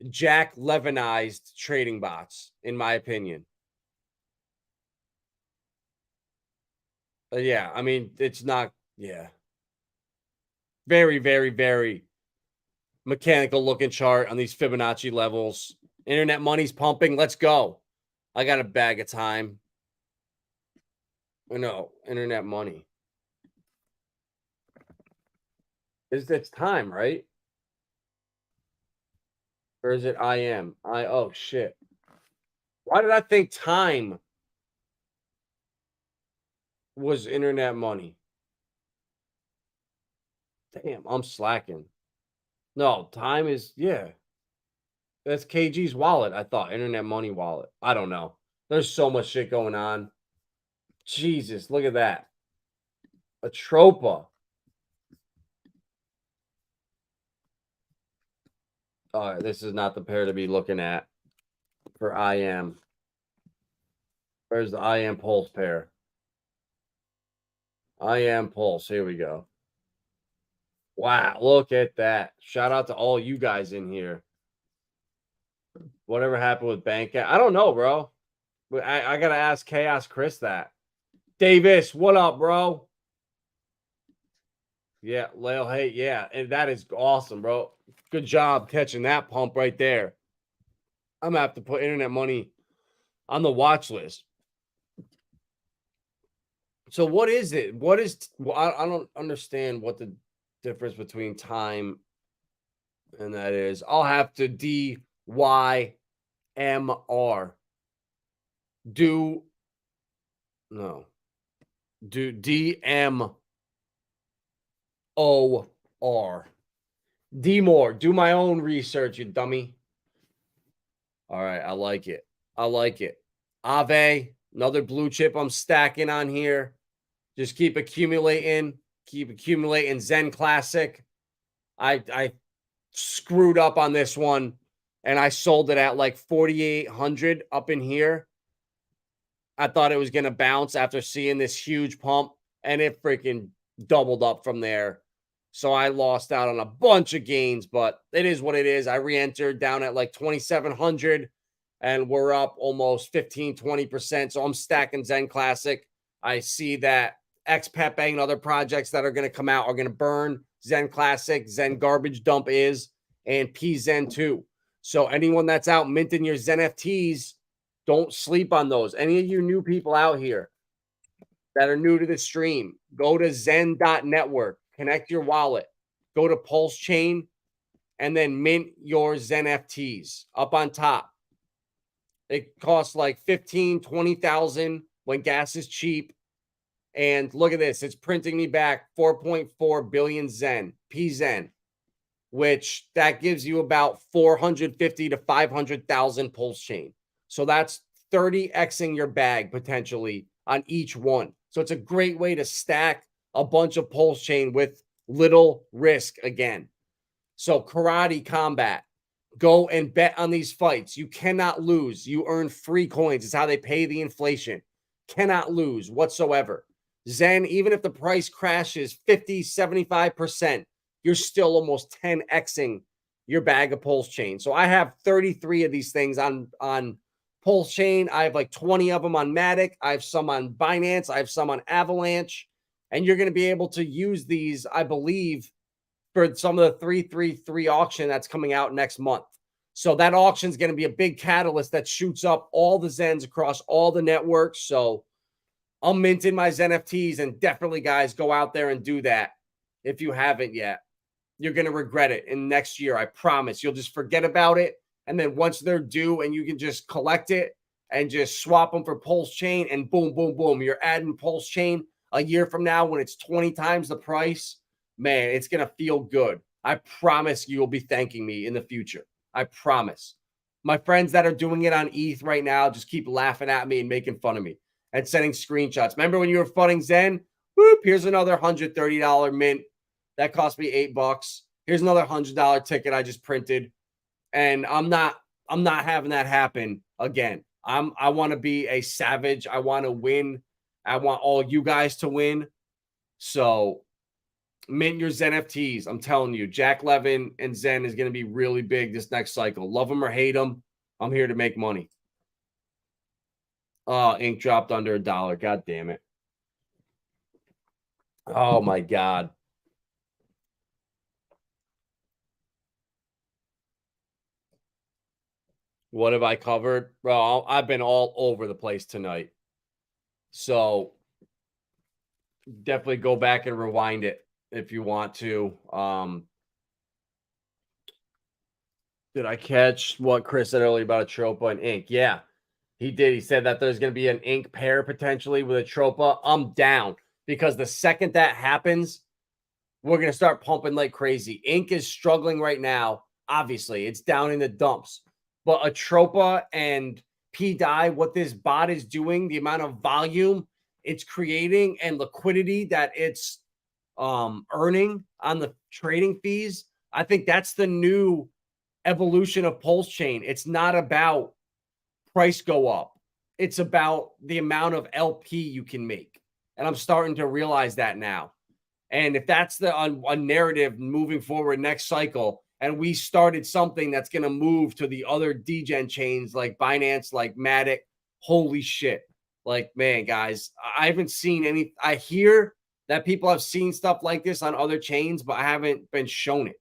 Jack Levinized trading bots, in my opinion. Yeah, I mean, it's not, yeah. Very, very, very mechanical looking chart on these Fibonacci levels. Internet money's pumping. Let's go. I got a bag of time. No, internet money. It's time, right? Or is it IM? Oh shit. Why did I think time was internet money? Damn, I'm slacking. No, time is, yeah. That's KG's wallet, I thought. Internet money wallet. I don't know. There's so much shit going on. Jesus, look at that. Atropa. All right, this is not the pair to be looking at for IM. Where's the IM Pulse pair? IM Pulse. Here we go. Wow, look at that. Shout out to all you guys in here. Whatever happened with Bank? I don't know, bro. I got to ask Chaos Chris that. Davis, what up, bro? Yeah, Lale, hey, yeah. And that is awesome, bro. Good job catching that pump right there. I'm going to have to put internet money on the watch list. So what is it? What is, I don't understand what the difference between time and that is. I'll have to DYMR. Do DMOR. D more. Do my own research, you dummy. All right, I like it. I like it. Ave, another blue chip I'm stacking on here. Just keep accumulating. Keep accumulating. Zen Classic. I screwed up on this one, and I sold it at like 4,800 up in here. I thought it was going to bounce after seeing this huge pump, and it freaking doubled up from there. So I lost out on a bunch of gains, but it is what it is. I re-entered down at like 2,700, and we're up almost 15, 20%. So I'm stacking Zen Classic. I see that XPEP and other projects that are going to come out are going to burn. Zen Classic, Zen Garbage Dump is, and PZen 2. So anyone that's out minting your Zen FTs, don't sleep on those. Any of you new people out here that are new to the stream, go to zen.network, connect your wallet, go to Pulse Chain, and then mint your Zen FTs up on top. It costs like 15, 20,000 when gas is cheap. And look at this. It's printing me back 4.4 billion Zen, PZen, which that gives you about 450 to 500,000 Pulse Chain. So that's 30xing your bag potentially on each one. So it's a great way to stack a bunch of Pulse Chain with little risk again. So Karate Combat, go and bet on these fights. You cannot lose. You earn free coins. It's how they pay the inflation. Cannot lose whatsoever. Zen, even if the price crashes 50, 75%, you're still almost 10xing your bag of Pulse Chain. So I have 33 of these things on Pulse Chain. I have like 20 of them on Matic. I have some on Binance. I have some on Avalanche. And you're going to be able to use these, I believe, for some of the 333 auction that's coming out next month. So that auction is going to be a big catalyst that shoots up all the Zens across all the networks. So I'm minting my Zen FTs, and definitely, guys, go out there and do that if you haven't yet. You're going to regret it in next year. I promise. You'll just forget about it. And then once they're due and you can just collect it and just swap them for Pulse Chain, and boom, boom, boom. You're adding Pulse Chain a year from now when it's 20 times the price. Man, it's going to feel good. I promise you'll be thanking me in the future. I promise. My friends that are doing it on ETH right now just keep laughing at me and making fun of me and sending screenshots. Remember when you were funding Zen? Whoop, here's another $130 mint. That cost me $8. Here's another $100 ticket I just printed. And I'm not having that happen again. I want to be a savage. I want to win. I want all you guys to win. So Mint your Zen FTs. I'm telling you, Jack Levin and Zen is going to be really big this next cycle. Love them or hate them, I'm here to make money. Oh, ink dropped under $1. God damn it. Oh my God. What have I covered? Bro, I've been all over the place tonight. So definitely go back and rewind it if you want to. Did I catch what Chris said earlier about Atropa and ink? Yeah, he did. He said that there's going to be an ink pair potentially with Atropa. I'm down because the second that happens, we're going to start pumping like crazy. Ink is struggling right now. Obviously, it's down in the dumps. But Atropa and PDI, what this bot is doing, the amount of volume it's creating and liquidity that it's earning on the trading fees, I think that's the new evolution of Pulsechain. It's not about price go up. It's about the amount of LP you can make. And I'm starting to realize that now. And if that's the a narrative moving forward next cycle, and we started something that's going to move to the other degen chains like Binance, like Matic, holy shit. Like, man, guys, I haven't seen any. I hear that people have seen stuff like this on other chains, but I haven't been shown it.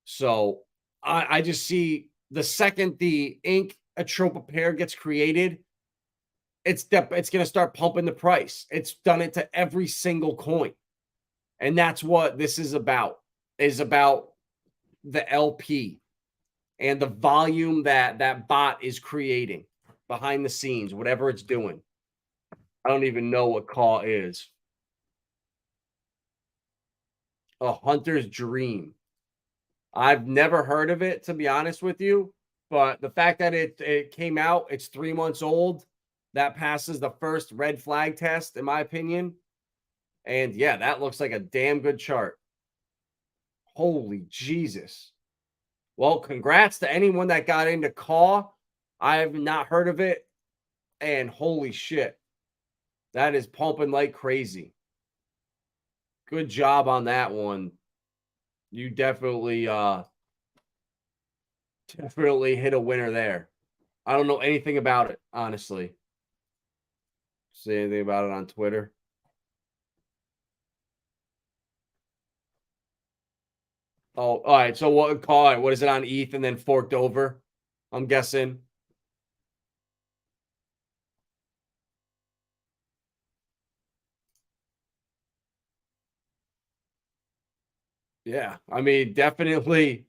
So I just see the second the ink Atropa pair gets created, it's going to start pumping the price. It's done it to every single coin. And that's what this is about the LP and the volume that bot is creating behind the scenes, whatever it's doing. I don't even know what call is. A hunter's dream. I've never heard of it, to be honest with you, but the fact that it came out, it's 3 months old, that passes the first red flag test, in my opinion. And yeah, that looks like a damn good chart. Holy Jesus. Well, congrats to anyone that got into call. I have not heard of it. And holy shit, that is pumping like crazy. Good job on that one. You definitely hit a winner there. I don't know anything about it, honestly. See anything about it on Twitter? Oh, all right. So what is it on ETH and then forked over? I'm guessing. Yeah, I mean, definitely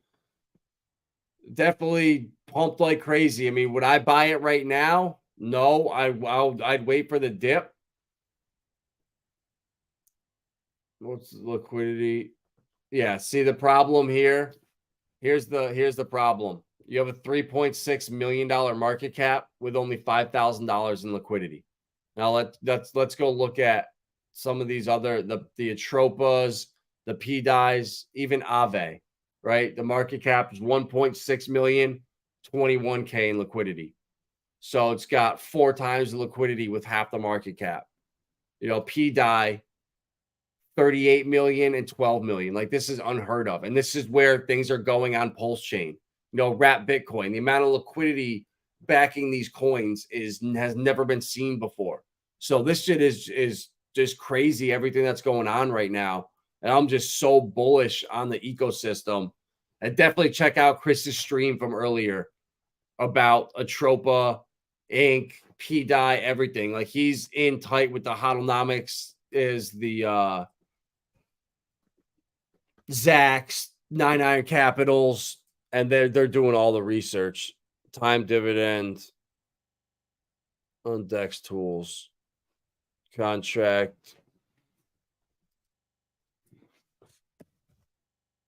pumped like crazy. I mean, would I buy it right now? No, I'd wait for the dip. What's the liquidity? Yeah, see the problem here? Here's the problem. You have a $3.6 million market cap with only $5,000 in liquidity. Now let's go look at some of these other the Atropas, the PDIs, even Aave, right? The market cap is 1.6 million, 21K in liquidity. So it's got 4 times the liquidity with half the market cap. You know, PDI 38 million and 12 million. Like, this is unheard of. And this is where things are going on Pulsechain. You know, Wrap Bitcoin, the amount of liquidity backing these coins has never been seen before. So this shit is just crazy, everything that's going on right now. And I'm just so bullish on the ecosystem. And definitely check out Chris's stream from earlier about Atropa, Inc., PDI, everything. Like, he's in tight with the Hodonomics, is the Zacks, 99 Capitals, and they're doing all the research. Time dividend, index tools, contract.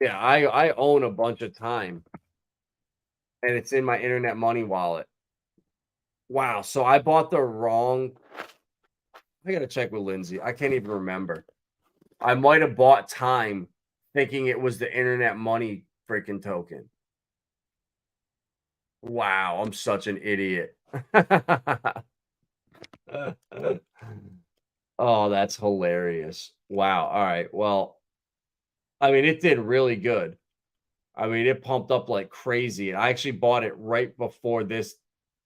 Yeah, I own a bunch of time, and it's in my internet money wallet. Wow, so I bought the wrong. I gotta check with Lindsay. I can't even remember. I might have bought time thinking it was the internet money freaking token. Wow, I'm such an idiot. Oh, that's hilarious. Wow. All right. Well, I mean, it did really good. I mean, it pumped up like crazy. I actually bought it right before this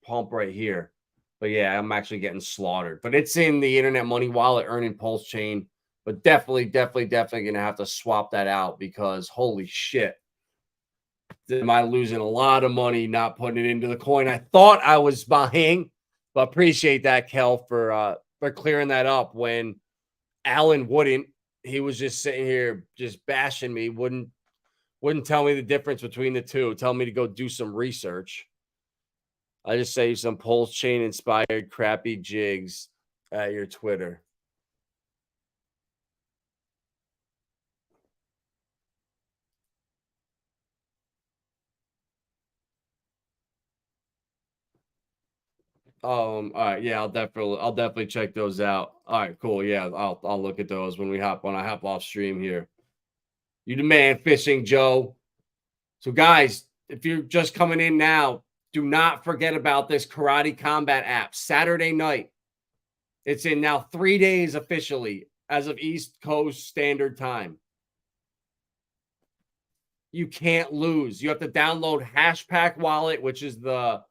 pump right here. But yeah, I'm actually getting slaughtered. But it's in the Internet Money Wallet earning pulse chain. But definitely going to have to swap that out because holy shit. Am I losing a lot of money not putting it into the coin I thought I was buying? But appreciate that, Kel, for clearing that up when Alan wouldn't. He was just sitting here just bashing me, wouldn't tell me the difference between the two, tell me to go do some research. I just say some pulse chain inspired crappy jigs at your Twitter. All right, yeah, I'll definitely check those out. All right, cool. Yeah, I'll look at those when I hop off stream here. You the man, Fishing Joe. So guys, if you're just coming in now, do not forget about this Karate Combat app. Saturday night. It's in now 3 days officially as of East Coast Standard Time. You can't lose. You have to download Hashpack Wallet, which is the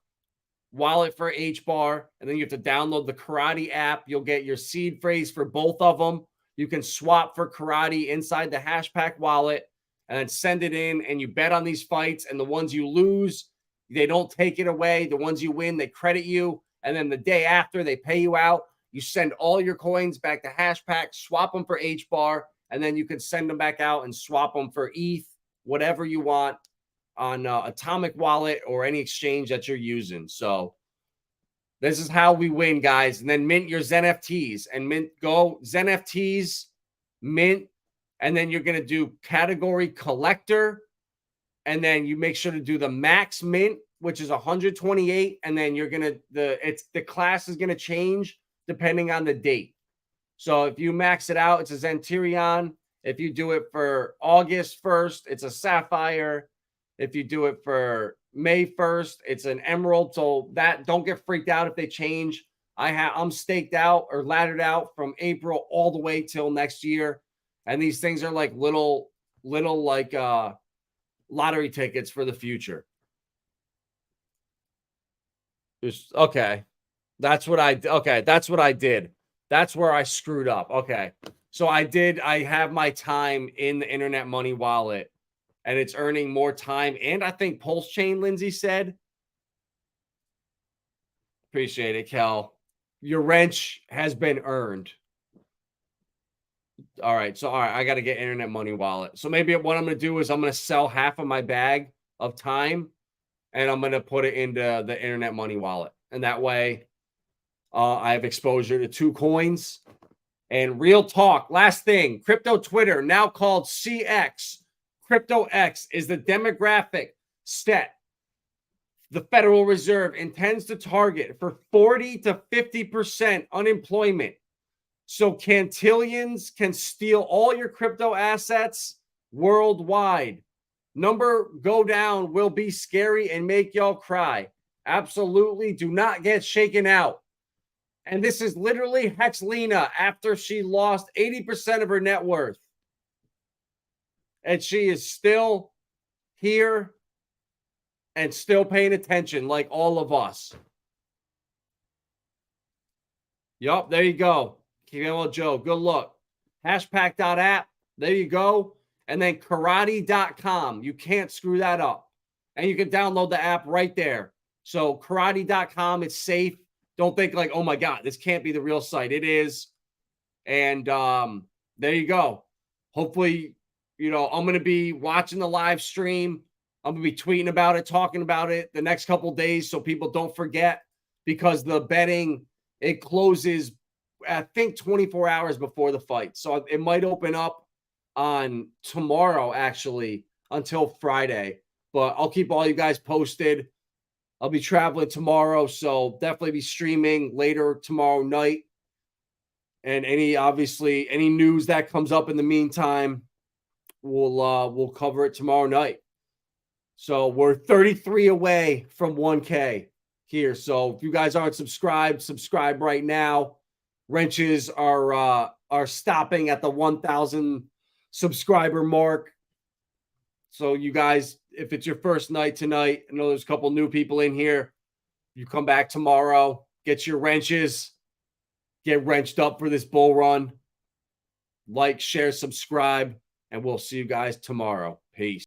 wallet for HBAR, and then you have to download the Karate app. You'll get your seed phrase for both of them. You can swap for Karate inside the Hashpack Wallet and then send it in, and you bet on these fights, and the ones you lose, they don't take it away. The ones you win, they credit you, and then the day after, they pay you out. You send all your coins back to Hashpack, swap them for HBAR, and then you can send them back out and swap them for ETH, whatever you want on Atomic Wallet or any exchange that you're using. So this is how we win, guys. And then mint your Zen FTs and go Zen FTs, mint, and then you're going to do category collector. And then you make sure to do the max mint, which is 128. And then you're going to, the class is going to change depending on the date. So if you max it out, it's a Zenturion. If you do it for August 1st, it's a Sapphire. If you do it for May 1st, it's an Emerald. So that, don't get freaked out if they change. I'm staked out or laddered out from April all the way till next year. And these things are like little like lottery tickets for the future. Okay. That's what I did. That's where I screwed up. Okay. So I have my time in the Internet Money Wallet, and it's earning more time. And I think Pulse Chain, Lindsay said. Appreciate it, Kel. Your wrench has been earned. All right. I got to get Internet Money Wallet. So maybe what I'm going to do is I'm going to sell half of my bag of time, and I'm going to put it into the Internet Money Wallet. And that way I have exposure to 2 coins. And real talk, last thing, crypto Twitter, now called CX. Crypto X is the demographic set the Federal Reserve intends to target for 40 to 50% unemployment. So Cantillions can steal all your crypto assets worldwide. Number go down will be scary and make y'all cry. Absolutely do not get shaken out. And this is literally Hexlina after she lost 80% of her net worth. And she is still here and still paying attention like all of us. Yup, there you go. Kilo Joe, good luck. Hashpack.app, there you go. And then karate.com. You can't screw that up. And you can download the app right there. So karate.com, it's safe. Don't think like, oh my God, this can't be the real site. It is. And there you go. Hopefully, I'm going to be watching the live stream. I'm going to be tweeting about it, talking about it the next couple days so people don't forget, because the betting, it closes, I think, 24 hours before the fight. So it might open up on tomorrow, actually, until Friday. But I'll keep all you guys posted. I'll be traveling tomorrow, so definitely be streaming later tomorrow night. And any news that comes up in the meantime, we'll cover it tomorrow night. So we're 33 away from 1K here. So if you guys aren't subscribed, subscribe right now. Wrenches are stopping at the 1,000 subscriber mark. So you guys, if it's your first night tonight, I know there's a couple new people in here. You come back tomorrow, get your wrenches, get wrenched up for this bull run. Like, share, subscribe, and we'll see you guys tomorrow. Peace.